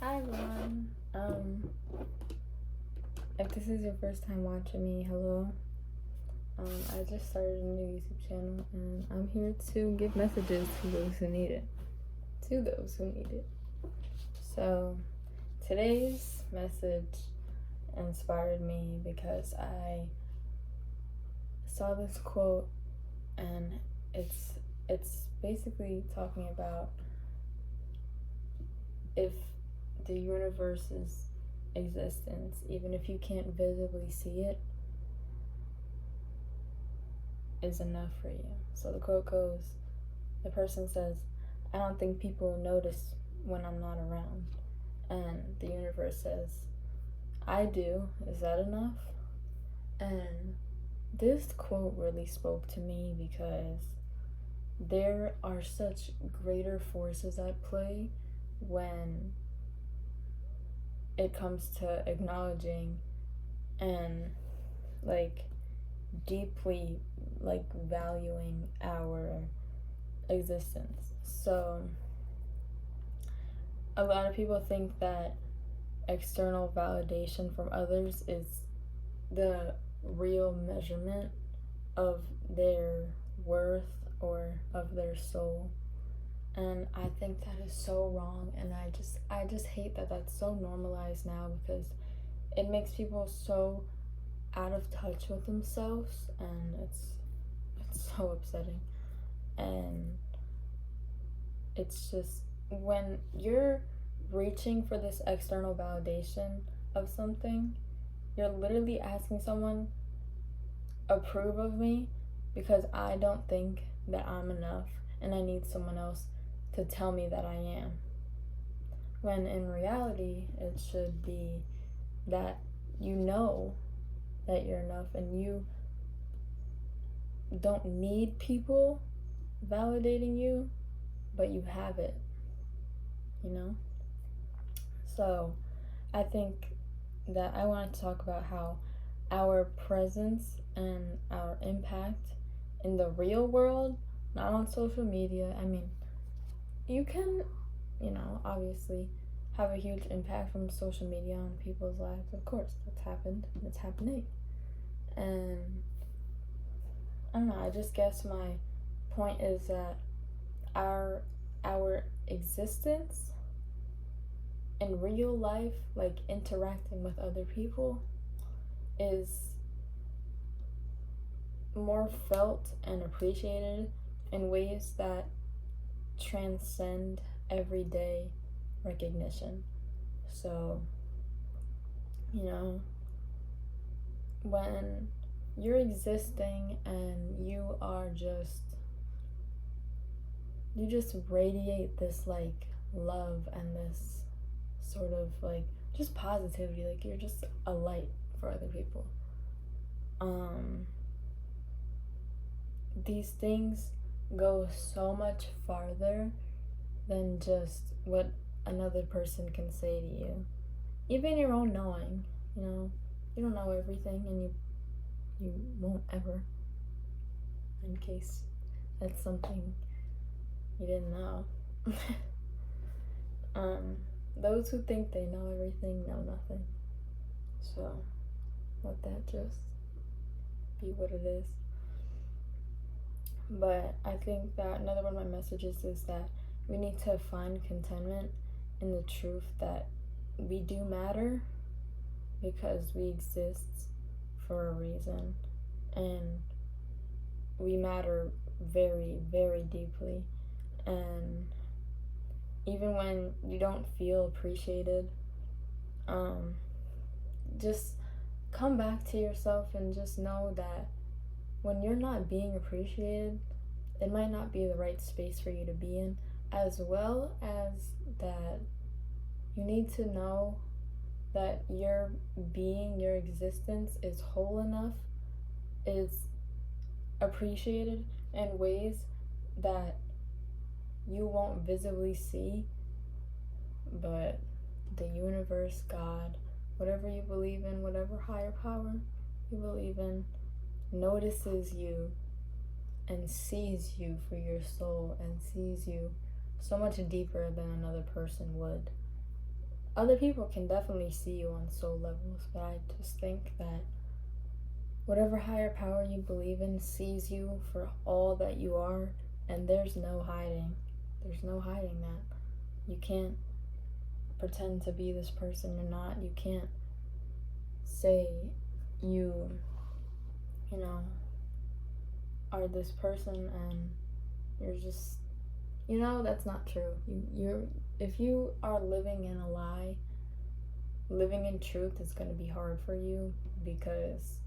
Hi everyone. If this is your first time watching me, hello. I just started a new YouTube channel and I'm here to give messages to those who need it. So today's message inspired me because I saw this quote and it's basically talking about if the universe's existence, even if you can't visibly see it, is enough for you. So the quote goes, the person says, I don't think people notice when I'm not around. And the universe says, I do. Is that enough? And this quote really spoke to me because there are such greater forces at play when it comes to acknowledging and deeply valuing our existence. So a lot of people think that external validation from others is the real measurement of their worth or of their soul. And I think that is so wrong, and I just hate that that's so normalized now because it makes people so out of touch with themselves, and it's so upsetting. And it's just when you're reaching for this external validation of something, you're literally asking someone, approve of me because I don't think that I'm enough and I need someone else to tell me that I am. When in reality, it should be that you know that you're enough and you don't need people validating you, but you have it, you know? So I think that I wanted to talk about how our presence and our impact in the real world, not on social media. I mean, you can, obviously have a huge impact from social media on people's lives. Of course, that's happened. It's happening. And I don't know, I just guess my point is that our existence in real life, like interacting with other people, is more felt and appreciated in ways that transcend everyday recognition. So, when you're existing and you just radiate this love and this sort of just positivity, you're just a light for other people. These things go so much farther than just what another person can say to you. Even your own knowing, you don't know everything, and you won't ever, in case that's something you didn't know. Those who think they know everything know nothing. So let that just be what it is. But I think that another one of my messages is that we need to find contentment in the truth that we do matter because we exist for a reason, and we matter very, very deeply. And even when you don't feel appreciated, just come back to yourself and just know that when you're not being appreciated, it might not be the right space for you to be in, as well as that you need to know that your being, your existence is whole enough, is appreciated in ways that you won't visibly see, but the universe, God, whatever you believe in, whatever higher power you believe in, notices you and sees you for your soul and sees you so much deeper than another person would. other people can definitely see you on soul levels, but I just think that whatever higher power you believe in sees you for all that you are, and there's no hiding. There's no hiding that. You can't pretend to be this person you're not. You can't say you know, are this person and you're just, that's not true. You're if you are living in a lie, living in truth is going to be hard for you, because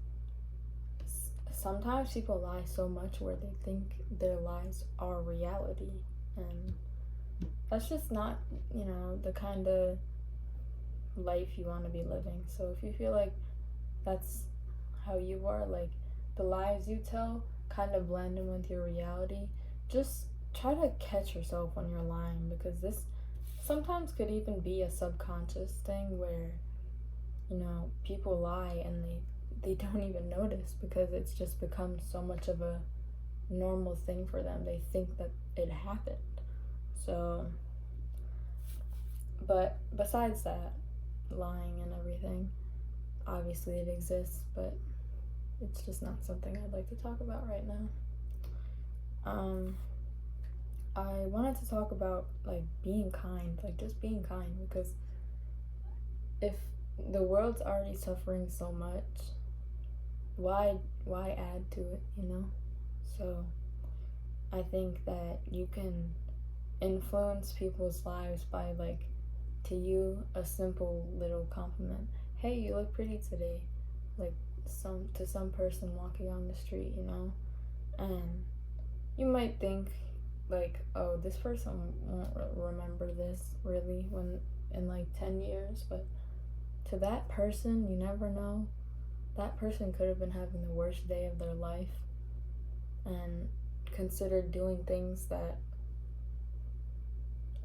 sometimes people lie so much where they think their lies are reality, and that's just not, the kind of life you want to be living. So if you feel like that's how you are, like the lies you tell kind of blend in with your reality, just try to catch yourself when you're lying, because this sometimes could even be a subconscious thing where, people lie and they don't even notice, because it's just become so much of a normal thing for them. They think that it happened. So, but besides that, lying and everything, obviously it exists, but it's just not something I'd like to talk about right now. I wanted to talk about like being kind, like just being kind, because if the world's already suffering so much, why add to it, So I think that you can influence people's lives by, like, to you, a simple little compliment. Hey, you look pretty today. Like, to some person walking on the street, and you might think like, oh, this person won't remember this really when in like 10 years, but to that person, you never know. That person could have been having the worst day of their life and considered doing things that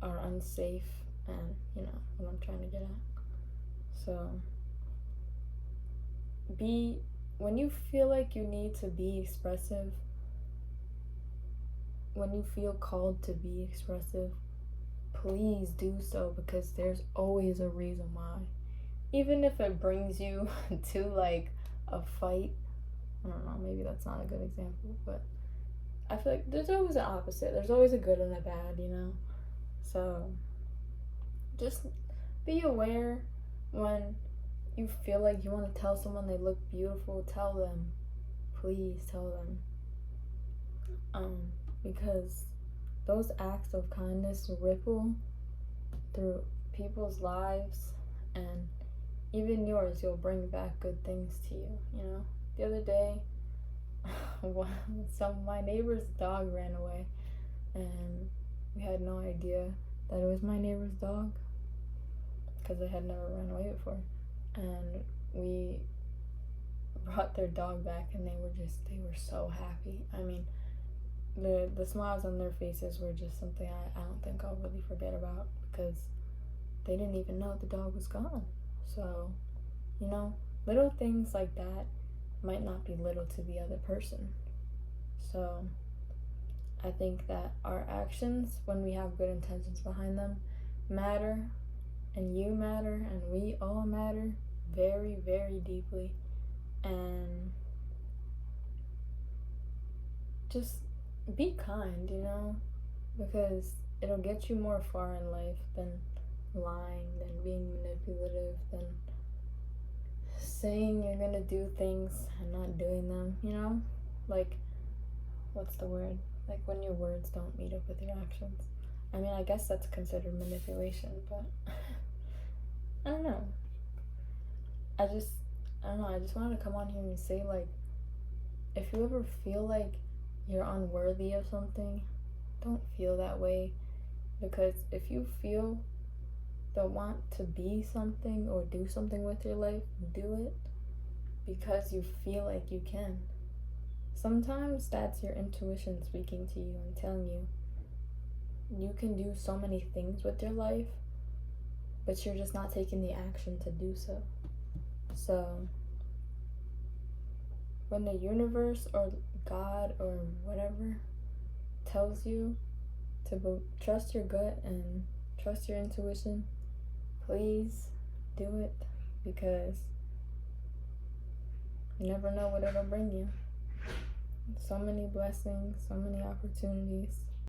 are unsafe, and what I'm trying to get at. So when you feel like you need to be expressive, when you feel called to be expressive, please do so, because there's always a reason why. Even if it brings you to like a fight, I don't know, maybe that's not a good example, but I feel like there's always an opposite. There's always a good and a bad, So just be aware when you feel like you want to tell someone they look beautiful. Tell them. Please tell them. Because those acts of kindness ripple through people's lives, and even yours. You'll bring back good things to you. The other day, my neighbor's dog ran away, and we had no idea that it was my neighbor's dog, because they had never run away before, and we brought their dog back, and they were so happy. I mean, the smiles on their faces were just something I don't think I'll really forget about, because they didn't even know the dog was gone. So, little things like that might not be little to the other person. So I think that our actions, when we have good intentions behind them, matter, and you matter, and we all matter very, very deeply. And just be kind, because it'll get you more far in life than lying, than being manipulative, than saying you're gonna do things and not doing them, like, what's the word, like when your words don't meet up with your actions. I mean, I guess that's considered manipulation, but I don't know. I just wanted to come on here and say, like, if you ever feel like you're unworthy of something, don't feel that way, because if you feel the want to be something or do something with your life, do it because you feel like you can. Sometimes that's your intuition speaking to you and telling you you can do so many things with your life, but you're just not taking the action to do so. So when the universe or God or whatever tells you to trust your gut and trust your intuition, please do it, because you never know what it'll bring you. So many blessings, so many opportunities.